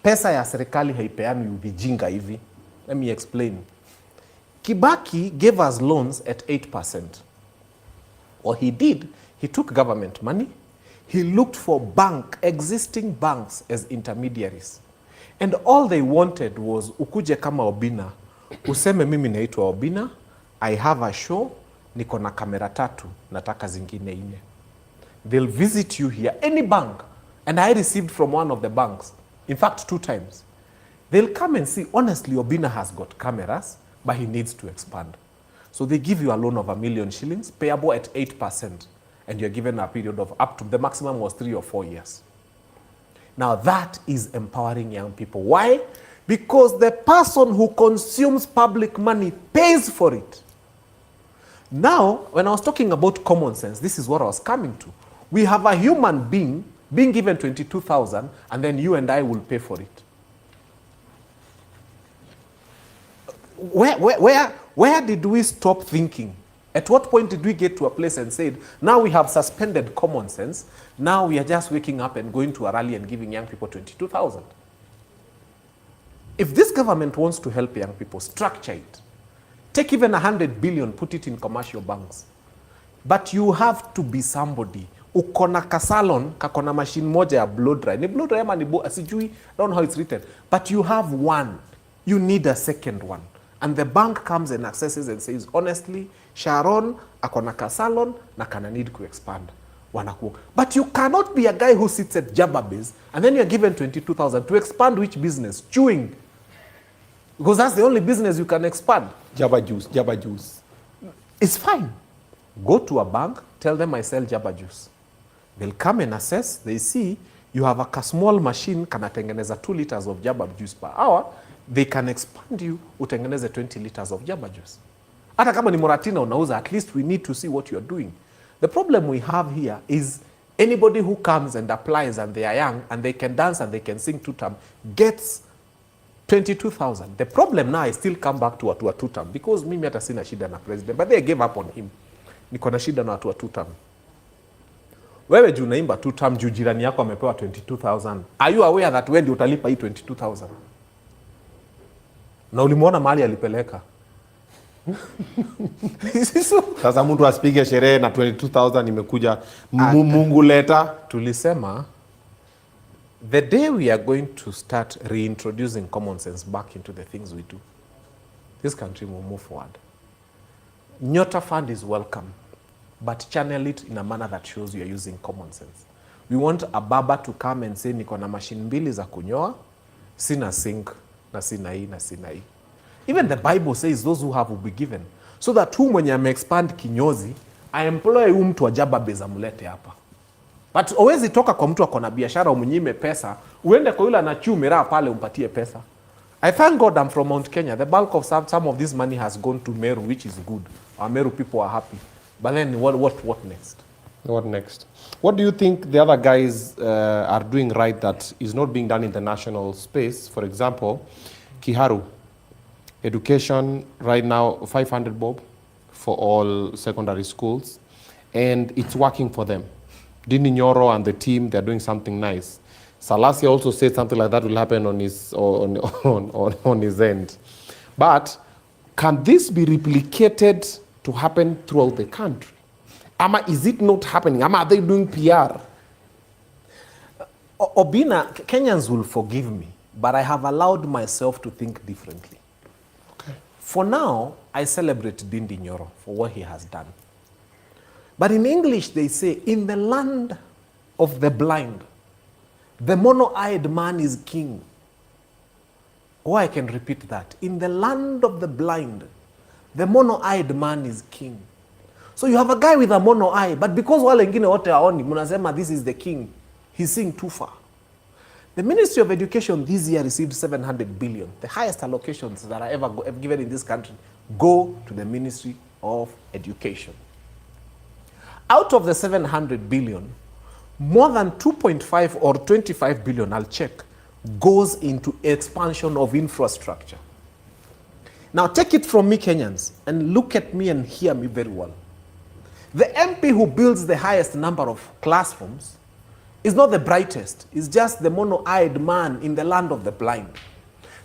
Pesa ya serikali haipeani vijinga hivi. Let me explain. Kibaki gave us loans at 8%. What he did, he took government money, he looked for existing banks as intermediaries. And all they wanted was ukuje kama Obinna, useme mimi naitwa Obinna, I have a show, niko na kamera 3, nataka zingine 4. They'll visit you here, any bank. And I received from one of the banks, in fact 2 times. They'll come and see, honestly, Obinna has got cameras, but he needs to expand. So they give you a loan of $1 million shillings, payable at 8%, and you're given a period of up to, the maximum was 3 or 4 years. Now that is empowering young people. Why? Because the person who consumes public money pays for it. Now, when I was talking about common sense, this is what I was coming to. We have a human being being given 22,000, and then you and I will pay for it. Where did we stop thinking? At what point did we get to a place and said, now we have suspended common sense, now we are just waking up and going to a rally and giving young people 22,000? If this government wants to help young people, structure it. Take even 100 billion, put it in commercial banks. But you have to be somebody. Ukona kasalon, kakona machine moja ya blow dry. Ni blow dry ama ni asijui, I don't know how it's written. But you have one. You need a second one. And the bank comes and accesses and says, honestly, Sharon, akona kasalon, na kana need to expand. Wanaku. But you cannot be a guy who sits at Jababes and then you're given 22,000 to expand which business? Chewing. Because that's the only business you can expand. Jabba juice. It's fine. Go to a bank, tell them I sell Jabba juice. They'll come and assess, they see you have a small machine kanatengeneza 2 liters of Jabba juice per hour, they can expand you, utengeneze 20 liters of Jabba juice. Hata kama ni Moratina unauza, at least we need to see what you're doing. The problem we have here is anybody who comes and applies and they are young and they can dance and they can sing 2-term gets 22,000. The problem now is still come back to watu wa 2-term because mimi hata sina shida na president, but they gave up on him. Niko na shida na watu wa 2-term. Wewe juu naimba 2-term juu jirani yako amepewa 22,000. Are you aware that wewe ndio utalipa hii 22,000? Na ulimuona mahali alipeleka. Sasa mtu asipige sherehe na 22,000 imekuja Mungu leta. Tulisema the day we are going to start reintroducing common sense back into the things we do, this country will move forward. Nyota Fund is welcome, but channel it in a manner that shows you are using common sense. We want a baba to come and say, niko na machine 2 za kunyoa, sina sink, na sina hii, na sina hii. Even the Bible says those who have will be given. So that who mwenye ame-expand kinyozi, I employ mtu wa Jababes amulete hapa. But always toka kwa mtu akona biashara umnyime pesa, uende kwa yule anachu miraa pale umpatie pesa. I thank God I'm from Mount Kenya. The bulk of some of this money has gone to Meru, which is good. Our Meru people are happy. But then what next? What next? What do you think the other guys are doing right that is not being done in the national space? For example, Kiharu. Education right now, 500 bob for all secondary schools. And it's working for them. Dini Nyoro and the team, they're doing something nice. Salasia also said something like that will happen on his end. But can this be replicated to happen throughout the country? Ama is it not happening? Ama are they doing PR? Obinna, Kenyans will forgive me, but I have allowed myself to think differently. Okay. For now, I celebrate Dindi Nyoro for what he has done. But in English, they say, in the land of the blind, the mono-eyed man is king. Or I can repeat that. In the land of the blind, the mono-eyed man is king. So you have a guy with a mono eye, but because wale wengine wote haoni, mnasema this is the king. He's seeing too far. The Ministry of Education this year received 700 billion. The highest allocations that are ever given in this country go to the Ministry of Education. Out of the 700 billion, more than 2.5 or 25 billion, I'll check, goes into expansion of infrastructure. Now take it from me, Kenyans, and look at me and hear me very well. The MP who builds the highest number of classrooms He's not the brightest. He's just the mono-eyed man in the land of the blind.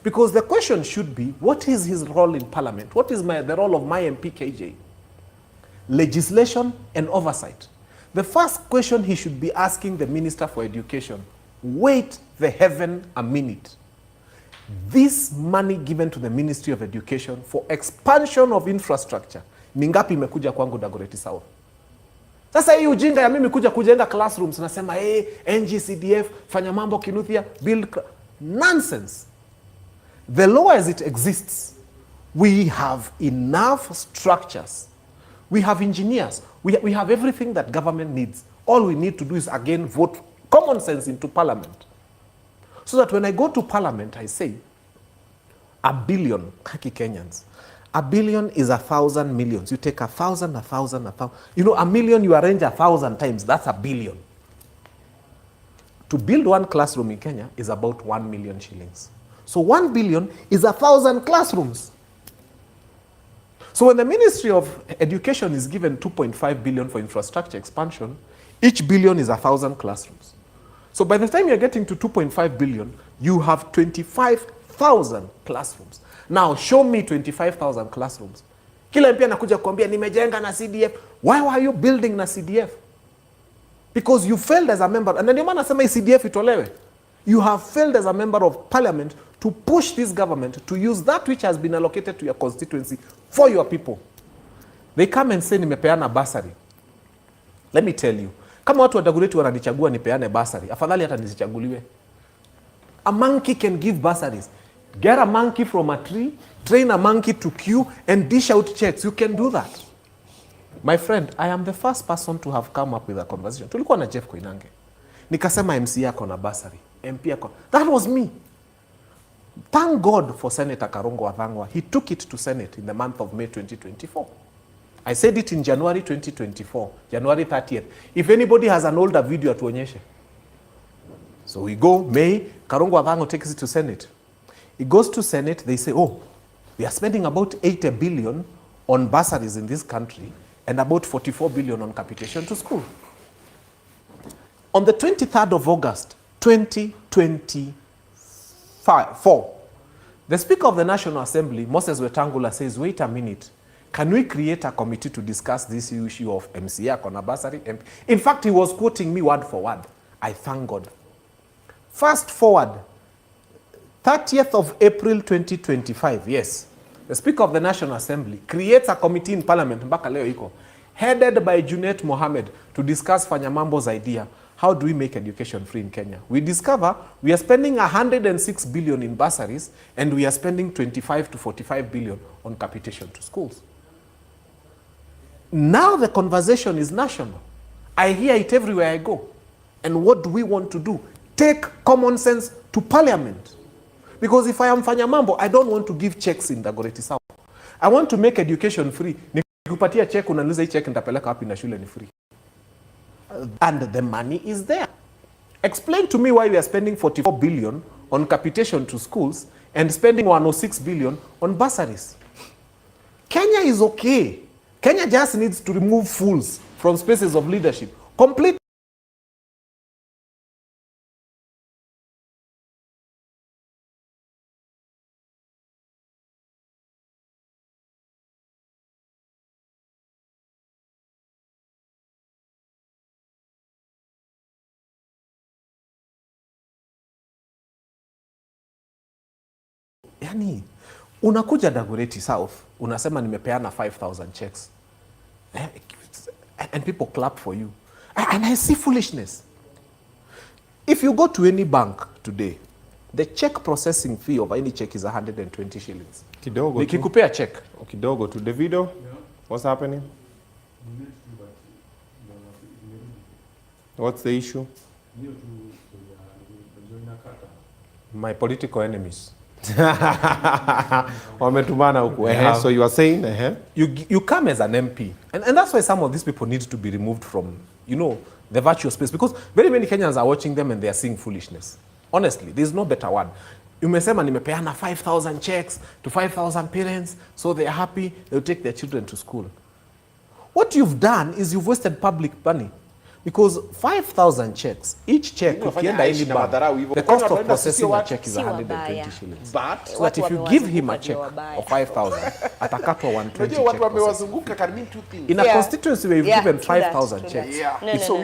Because the question should be, what is his role in parliament? What is the role of my MP KJ? Legislation and oversight. The first question he should be asking the Minister for Education, wait the heaven a minute. This money given to the Ministry of Education for expansion of infrastructure, ni ngapi imekuja kwangu Dagoretti South? Sasa hii ujinga ya mimi kujenga classrooms, nasema NGCDF, fanya mambo KINUTHIA, build, nonsense. The law as it exists, we have enough structures. We have engineers. We have everything that government needs. All we need to do is, again, vote common sense into parliament. So that when I go to parliament, I say, $1 billion, Kaki Kenyans, $1 billion is 1,000 millions. You take 1,000, 1,000, 1,000. You know, 1 million, you arrange 1,000 times. That's $1 billion. To build one classroom in Kenya is about 1 million shillings. So 1 billion is 1,000 classrooms. So when the Ministry of Education is given 2.5 billion for infrastructure expansion, each billion is 1,000 classrooms. So by the time you're getting to 2.5 billion, you have 25,000 classrooms. Now show me 25,000 classrooms. Kila MP anakuja kuambia nimejenga na CDF. Why were you building na CDF? Because you failed as a member. And ndio maana nasema hii CDF itolewe. You have failed as a member of parliament to push this government to use that which has been allocated to your constituency for your people. They come and say nimepeana bursary. Let me tell you, kama watu wa Dagoretti wananichagua nipeane bursary, afadhali hata nisichaguliwe. A monkey can give bursaries. Get a monkey from a tree, train a monkey to queue and dish out checks. You can do that. My friend, I am the first person to have come up with a conversation. Tulikuwa na Jeff Koinange. Nikasema MC yako na bursary. MP yako. That was me. Thank God for Senator Karongo Wathang'wa. He took it to Senate in the month of May 2024. I said it in January 2024, January 30th. If anybody has an older video, atuonyeshe. So we go, May, Karongo Wathang'wa takes it to Senate. It goes to Senate, they say, oh, we are spending about 80 billion on bursaries in this country and about 44 billion on capitation to school. On the 23rd of August, 2024, the Speaker of the National Assembly, Moses Wetangula, says, wait a minute, can we create a committee to discuss this issue of MCA on a bursary? In fact, he was quoting me word for word. I thank God. Fast forward, 30th of April 2025, yes, the Speaker of the National Assembly creates a committee in Parliament, mpaka leo iko, headed by Junet Mohammed, to discuss Fanya Mambo's idea. How do we make education free in Kenya? We discover we are spending 106 billion in bursaries and we are spending 25 to 45 billion on capitation to schools. Now the conversation is national. I hear it everywhere I go. And what do we want to do? Take common sense to parliament. Because if I am Fanya Mambo, I don't want to give checks in Dagoretti South. I want to make education free. Nikupatia check, unaniuliza hii check nitapeleka wapi na shule ni free. And the money is there. Explain to me why we are spending 44 billion on capitation to schools and spending 106 billion on bursaries. Kenya is okay. Kenya just needs to remove fools from spaces of leadership. Complete. Yani, unakuja Dagoretti South, unasema nimepeana 5,000 checks. And people clap for you. And I see foolishness. If you go to any bank today, the check processing fee of any check is 120 shillings. Kidogo. Nikikupea check. Kidogo to Davido. Yeah. What's happening? What's the issue? My political enemies. Wametumana huku. So you are saying, you come as an MP, and that's why some of these people need to be removed from, you know, the virtual space, because very many Kenyans are watching them and they are seeing foolishness. Honestly, there's no better word. Umesema nimepeana 5,000 checks to 5,000 parents, so they are happy, they'll take their children to school. What you've done is you've wasted public money. Because 5,000 checks, each check ukienda any bank, the cost of processing a check is 120 shillings. But So that if you give him a check of 5,000, atakatwa 120 check processing. watu wamewazunguka can mean two things. In a constituency where you've given true that, 5,000 true checks, that. it's so